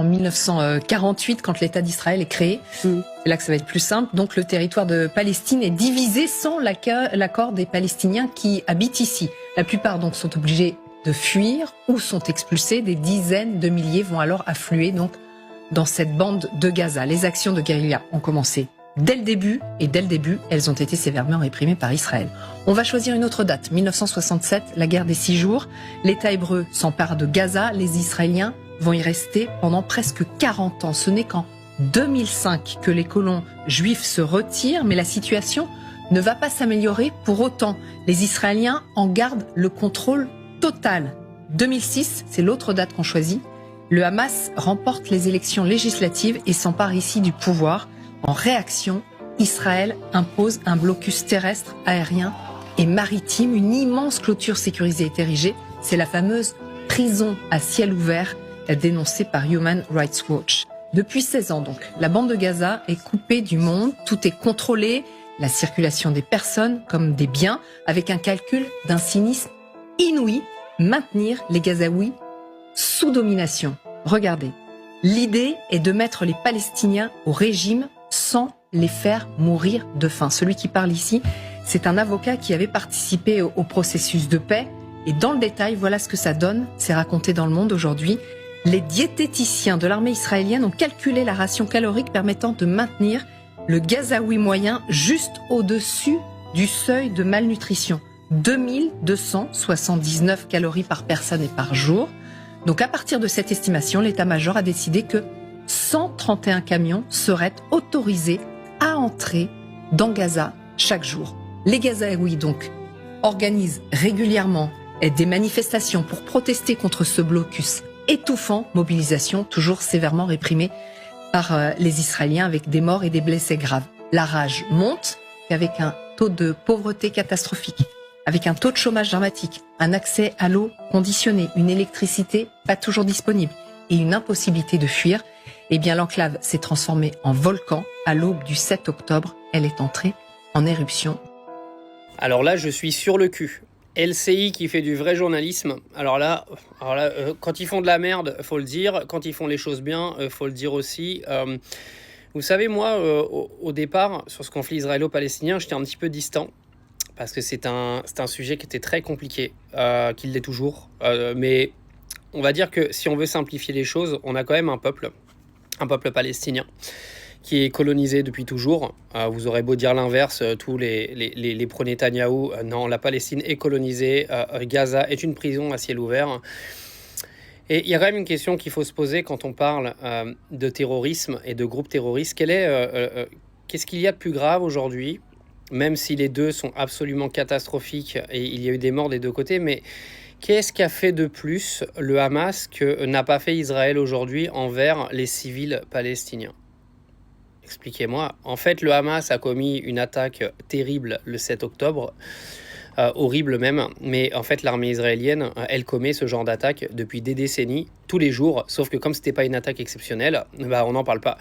1948 quand l'État d'Israël est créé. C'est là que ça va être plus simple. Donc le territoire de Palestine est divisé sans l'accord des Palestiniens qui habitent ici. La plupart donc sont obligés de fuir ou sont expulsés. Des dizaines de milliers vont alors affluer donc dans cette bande de Gaza. Les actions de guérilla ont commencé dès le début, et dès le début, elles ont été sévèrement réprimées par Israël. On va choisir une autre date, 1967, la guerre des 6 jours. L'État hébreu s'empare de Gaza, les Israéliens vont y rester pendant presque 40 ans. Ce n'est qu'en 2005 que les colons juifs se retirent, mais la situation ne va pas s'améliorer pour autant. Les Israéliens en gardent le contrôle total. 2006, c'est l'autre date qu'on choisit. Le Hamas remporte les élections législatives et s'empare ici du pouvoir. En réaction, Israël impose un blocus terrestre, aérien et maritime. Une immense clôture sécurisée est érigée. C'est la fameuse prison à ciel ouvert dénoncée par Human Rights Watch. Depuis 16 ans donc, la bande de Gaza est coupée du monde. Tout est contrôlé, la circulation des personnes comme des biens, avec un calcul d'un cynisme inouï, maintenir les Gazaouis sous domination. Regardez, l'idée est de mettre les Palestiniens au régime sans les faire mourir de faim. Celui qui parle ici, c'est un avocat qui avait participé au processus de paix. Et dans le détail, voilà ce que ça donne. C'est raconté dans Le Monde aujourd'hui. Les diététiciens de l'armée israélienne ont calculé la ration calorique permettant de maintenir le Gazaoui moyen juste au-dessus du seuil de malnutrition. 2279 calories par personne et par jour. Donc à partir de cette estimation, l'état-major a décidé que 131 camions seraient autorisés à entrer dans Gaza chaque jour. Les Gazaouis donc organisent régulièrement des manifestations pour protester contre ce blocus étouffant, mobilisation toujours sévèrement réprimée par les Israéliens avec des morts et des blessés graves. La rage monte avec un taux de pauvreté catastrophique, avec un taux de chômage dramatique, un accès à l'eau conditionnée, une électricité pas toujours disponible et une impossibilité de fuir. Eh bien, l'enclave s'est transformée en volcan. À l'aube du 7 octobre, elle est entrée en éruption. Alors là, je suis sur le cul. LCI qui fait du vrai journalisme. Alors là, quand ils font de la merde, faut le dire. Quand ils font les choses bien, faut le dire aussi. Vous savez, moi, au départ, sur ce conflit israélo-palestinien, j'étais un petit peu distant. Parce que c'est un sujet qui était très compliqué, qu'il l'est toujours. Mais on va dire que si on veut simplifier les choses, on a quand même un peuple palestinien qui est colonisé depuis toujours. Vous aurez beau dire l'inverse, tous les pro-Netanyahou, non, la Palestine est colonisée, Gaza est une prison à ciel ouvert. Et il y a quand même une question qu'il faut se poser quand on parle de terrorisme et de groupes terroristes. Qu'est-ce qu'il y a de plus grave aujourd'hui, même si les deux sont absolument catastrophiques et il y a eu des morts des deux côtés, mais qu'est-ce qu'a fait de plus le Hamas que n'a pas fait Israël aujourd'hui envers les civils palestiniens ? Expliquez-moi. En fait, le Hamas a commis une attaque terrible le 7 octobre, horrible même, mais en fait l'armée israélienne, elle commet ce genre d'attaque depuis des décennies, tous les jours, sauf que comme c'était pas une attaque exceptionnelle, on n'en parle pas,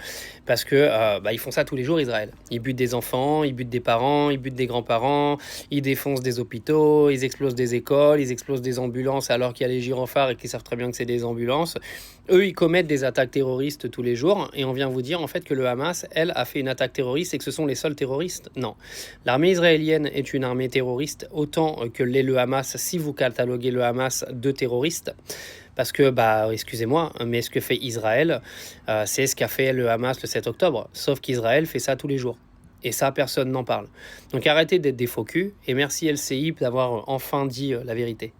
parce que ils font ça tous les jours, Israël. Ils butent des enfants, ils butent des parents, ils butent des grands-parents, ils défoncent des hôpitaux, ils explosent des écoles, ils explosent des ambulances alors qu'il y a les gyrophares et qu'ils savent très bien que c'est des ambulances. Eux, ils commettent des attaques terroristes tous les jours, et on vient vous dire en fait que le Hamas, elle, a fait une attaque terroriste et que ce sont les seuls terroristes. Non. L'armée israélienne est une armée terroriste autant que l'est le Hamas, si vous cataloguez le Hamas de terroriste. Parce que, excusez-moi, mais ce que fait Israël, c'est ce qu'a fait le Hamas le 7 octobre. Sauf qu'Israël fait ça tous les jours. Et ça, personne n'en parle. Donc arrêtez d'être des faux culs, et merci LCI d'avoir enfin dit la vérité.